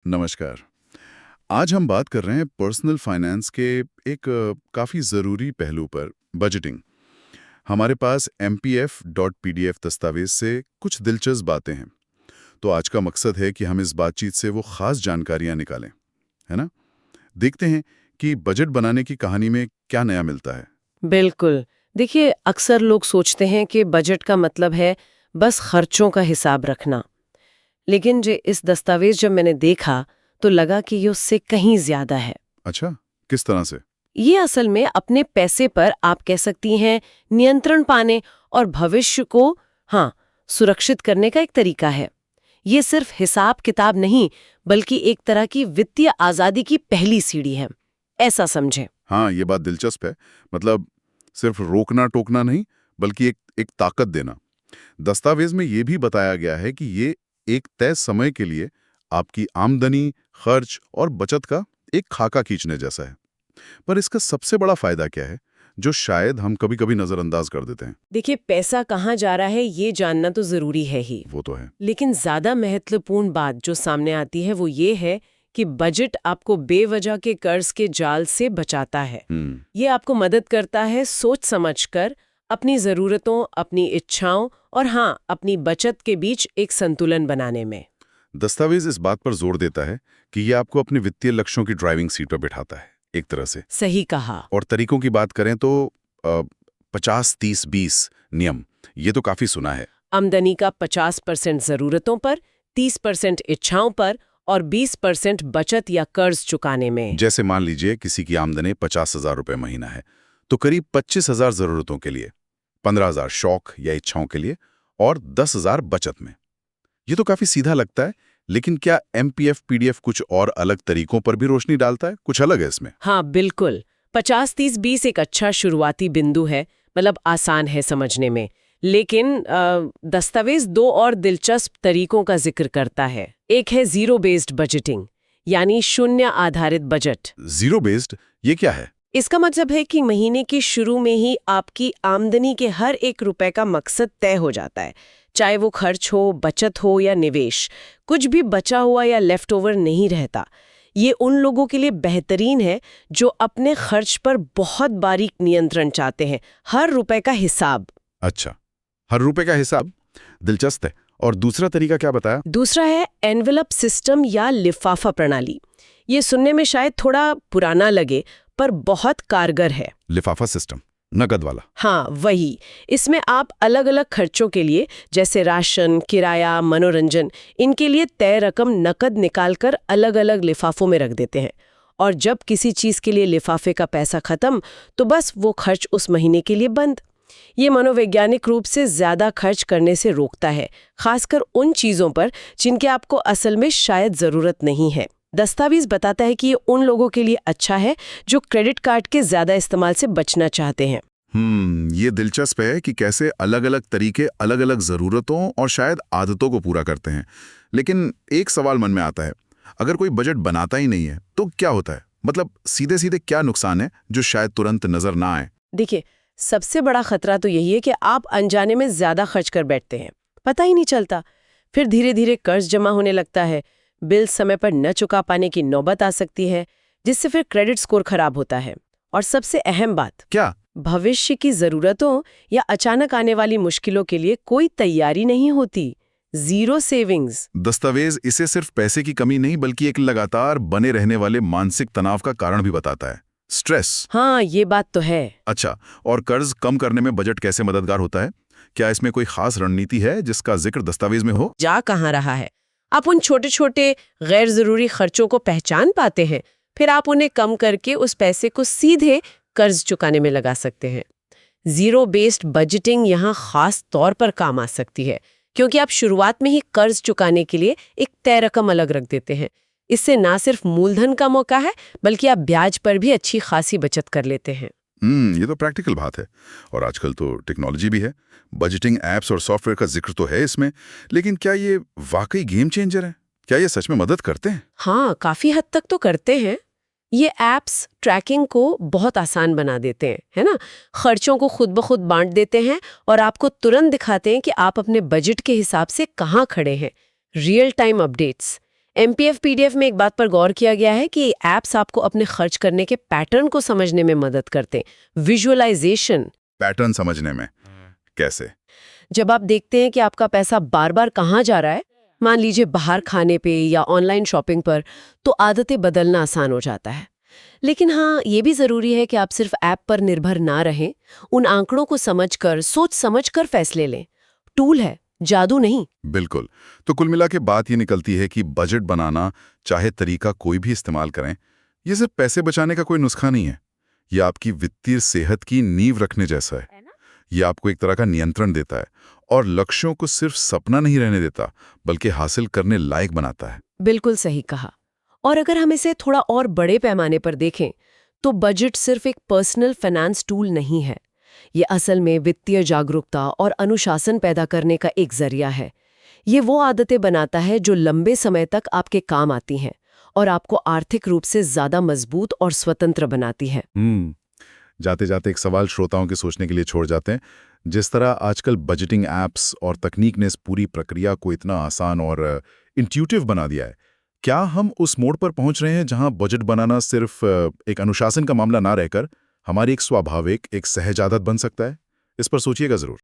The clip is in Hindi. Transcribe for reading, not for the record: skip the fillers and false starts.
नमस्कार। आज हम बात कर रहे हैं पर्सनल फाइनेंस के एक काफ़ी ज़रूरी पहलू पर, बजटिंग। हमारे पास MPF.PDF दस्तावेज से कुछ दिलचस्प बातें हैं। तो आज का मकसद है कि हम इस बातचीत से वो ख़ास जानकारियाँ निकालें, है ना? देखते हैं कि बजट बनाने की कहानी में क्या नया मिलता है। बिल्कुल। देखिए, अक्सर लोग सोचते हैं कि बजट का मतलब है बस खर्चों का हिसाब रखना। लेकिन जे इस दस्तावेज जब मैंने देखा तो लगा कि ये उससे कहीं ज्यादा है। अच्छा, किस तरह से? ये असल में अपने पैसे पर आप कह सकती हैं नियंत्रण पाने और भविष्य को हाँ सुरक्षित करने का एक तरीका है। ये सिर्फ हिसाब किताब नहीं बल्कि एक तरह की वित्तीय आजादी की पहली सीढ़ी है, ऐसा समझें। हाँ, ये बात दिलचस्प है। मतलब सिर्फ रोकना टोकना नहीं, बल्कि एक ताकत देना। दस्तावेज में ये भी बताया गया है कि ये एक तय समय के लिए आपकी आमदनी, खर्च और बचत का एक खाका खींचने जैसा है। पर इसका सबसे बड़ा फायदा क्या है, जो शायद हम कभी-कभी नजरअंदाज कर देते हैं? देखिए, पैसा कहाँ जा रहा है ये जानना तो जरूरी है ही। वो तो है। लेकिन ज्यादा महत्वपूर्ण बात जो सामने आती है वो ये है कि बजट आपको बेवजह के कर्ज के जाल से बचाता है। ये आपको मदद करता है सोच समझकर अपनी जरूरतों, अपनी इच्छाओं और हाँ अपनी बचत के बीच एक संतुलन बनाने में। दस्तावेज इस बात पर जोर देता है कि ये आपको अपने वित्तीय लक्ष्यों की ड्राइविंग सीट पर बिठाता है, एक तरह से। सही कहा। और तरीकों की बात करें तो 50-30-20 नियम, ये तो काफी सुना है। आमदनी का 50% जरूरतों पर, 30% इच्छाओं पर और 20% बचत या कर्ज चुकाने में। जैसे मान लीजिए किसी की आमदनी 50,000 रुपए महीना है, तो करीब 25,000 जरूरतों के लिए, 15,000 शौक या इच्छाओं के लिए और 10,000 बचत में। ये तो काफी सीधा लगता है, लेकिन क्या MPF PDF कुछ और अलग तरीकों पर भी रोशनी डालता है? कुछ अलग है इसमें? हाँ बिल्कुल। 50-30-20 एक अच्छा शुरुआती बिंदु है, मतलब आसान है समझने में। लेकिन दस्तावेज दो और दिलचस्प तरीकों का जिक्र करता है। एक है जीरो बेस्ड बजटिंग, यानी शून्य आधारित बजट। जीरो बेस्ड, ये क्या है? इसका मतलब है कि महीने के शुरू में ही आपकी आमदनी के हर एक रुपए का मकसद तय हो जाता है, चाहे वो खर्च हो, बचत हो या निवेश। कुछ भी बचा हुआ या लेफ्ट ओवर नहीं रहता। ये उन लोगों के लिए बेहतरीन है जो अपने खर्च पर बहुत बारीक नियंत्रण चाहते हैं, हर रुपए का हिसाब। अच्छा, हर रुपए का हिसाब, दिलचस्प है। और दूसरा तरीका क्या बताया? दूसरा है एनवेलप सिस्टम या लिफाफा प्रणाली। ये सुनने में शायद थोड़ा पुराना लगे पर बहुत कारगर है। लिफाफा सिस्टम, नकद वाला? हाँ वही। इसमें आप अलग अलग खर्चों के लिए, जैसे राशन, किराया, मनोरंजन, इनके लिए तय रकम नकद निकालकर अलग अलग लिफाफों में रख देते हैं। और जब किसी चीज के लिए लिफाफे का पैसा खत्म तो बस वो खर्च उस महीने के लिए बंद। ये मनोवैज्ञानिक रूप से ज्यादा खर्च करने से रोकता है, खासकर उन चीजों पर जिनके आपको असल में शायद जरूरत नहीं है। दस्तावेज बताता है कि ये उन लोगों के लिए अच्छा है जो क्रेडिट कार्ड के ज्यादा इस्तेमाल से बचना चाहते हैं। ये दिलचस्प है कि कैसे अलग-अलग तरीके अलग-अलग जरूरतों और शायद आदतों को पूरा करते हैं। लेकिन एक सवाल मन में आता है, अगर कोई बजट बनाता ही नहीं है, तो क्या होता है? मतलब सीधे-सीधे क्या नुकसान है जो शायद तुरंत नजर ना आए? देखिए, सबसे बड़ा खतरा तो यही है कि आप अनजाने में ज्यादा खर्च कर बैठते हैं, पता ही नहीं चलता। फिर धीरे धीरे कर्ज जमा होने लगता है, बिल समय पर न चुका पाने की नौबत आ सकती है, जिससे फिर क्रेडिट स्कोर खराब होता है। और सबसे अहम बात, क्या? भविष्य की जरूरतों या अचानक आने वाली मुश्किलों के लिए कोई तैयारी नहीं होती। Zero savings. दस्तावेज इसे सिर्फ पैसे की कमी नहीं बल्कि एक लगातार बने रहने वाले मानसिक तनाव का कारण भी बताता है, स्ट्रेस। हाँ ये बात तो है। अच्छा, और कर्ज कम करने में बजट कैसे मददगार होता है? क्या इसमें कोई खास रणनीति है जिसका जिक्र दस्तावेज में हो? जा कहाँ रहा है, आप उन छोटे छोटे गैर जरूरी खर्चों को पहचान पाते हैं, फिर आप उन्हें कम करके उस पैसे को सीधे कर्ज चुकाने में लगा सकते हैं। जीरो बेस्ड बजटिंग यहाँ खास तौर पर काम आ सकती है, क्योंकि आप शुरुआत में ही कर्ज चुकाने के लिए एक तय रकम अलग रख देते हैं। इससे ना सिर्फ मूलधन का मौका है बल्कि आप ब्याज पर भी अच्छी खासी बचत कर लेते हैं। ये तो प्रैक्टिकल बात है। और आजकल तो टेक्नोलॉजी भी है, बजटिंग एप्स और सॉफ्टवेयर का जिक्र तो है इसमें, लेकिन क्या ये वाकई गेम चेंजर है? क्या ये सच में मदद करते हैं? हाँ काफी हद तक तो करते हैं। ये एप्स ट्रैकिंग को बहुत आसान बना देते हैं, है ना। खर्चों को खुद ब खुद बांट देते हैं और आपको तुरंत दिखाते हैं कि आप अपने बजट के हिसाब से कहाँ खड़े हैं। Real time updates. MPF PDF में एक बात पर गौर किया गया है कि एप्स आपको अपने खर्च करने के पैटर्न को समझने में मदद करते हैं। विजुअलाइजेशन। पैटर्न समझने में कैसे? जब आप देखते हैं कि आपका पैसा बार बार कहाँ जा रहा है, मान लीजिए बाहर खाने पे या ऑनलाइन शॉपिंग पर, तो आदतें बदलना आसान हो जाता है। लेकिन हाँ, ये भी ज़रूरी है कि आप सिर्फ ऐप पर निर्भर ना रहें, उन आंकड़ों को समझकर, सोच समझकर फैसले लें। टूल है, जादू नहीं। बिल्कुल। तो कुल मिला के बात ये निकलती है कि बजट बनाना, चाहे तरीका कोई भी इस्तेमाल करें, ये सिर्फ पैसे बचाने का कोई नुस्खा नहीं है। ये आपकी वित्तीय सेहत की नींव रखने जैसा है। ये आपको एक तरह का नियंत्रण देता है और लक्ष्यों को सिर्फ सपना नहीं रहने देता, बल्कि हासिल करने लायक बनाता है। बिल्कुल सही कहा। और अगर हम इसे थोड़ा और बड़े पैमाने पर देखें, तो बजट सिर्फ एक पर्सनल फाइनेंस टूल नहीं है। ये असल में वित्तीय जागरूकता और अनुशासन पैदा करने का एक जरिया है। ये वो आदतें बनाता है जो लंबे समय तक आपके काम आती हैं और आपको आर्थिक रूप से ज्यादा मजबूत और स्वतंत्र बनाती है। जाते जाते एक सवाल श्रोताओं के सोचने के लिए छोड़ जाते हैं। जिस तरह आजकल बजटिंग एप्स और तकनीक ने इस पूरी प्रक्रिया को इतना आसान और इंट्यूटिव बना दिया है, क्या हम उस मोड़ पर पहुंच रहे हैं जहां बजट बनाना सिर्फ एक अनुशासन का मामला ना रहकर हमारी एक स्वाभाविक, एक सहज आदत बन सकता है? इस पर सोचिएगा जरूर।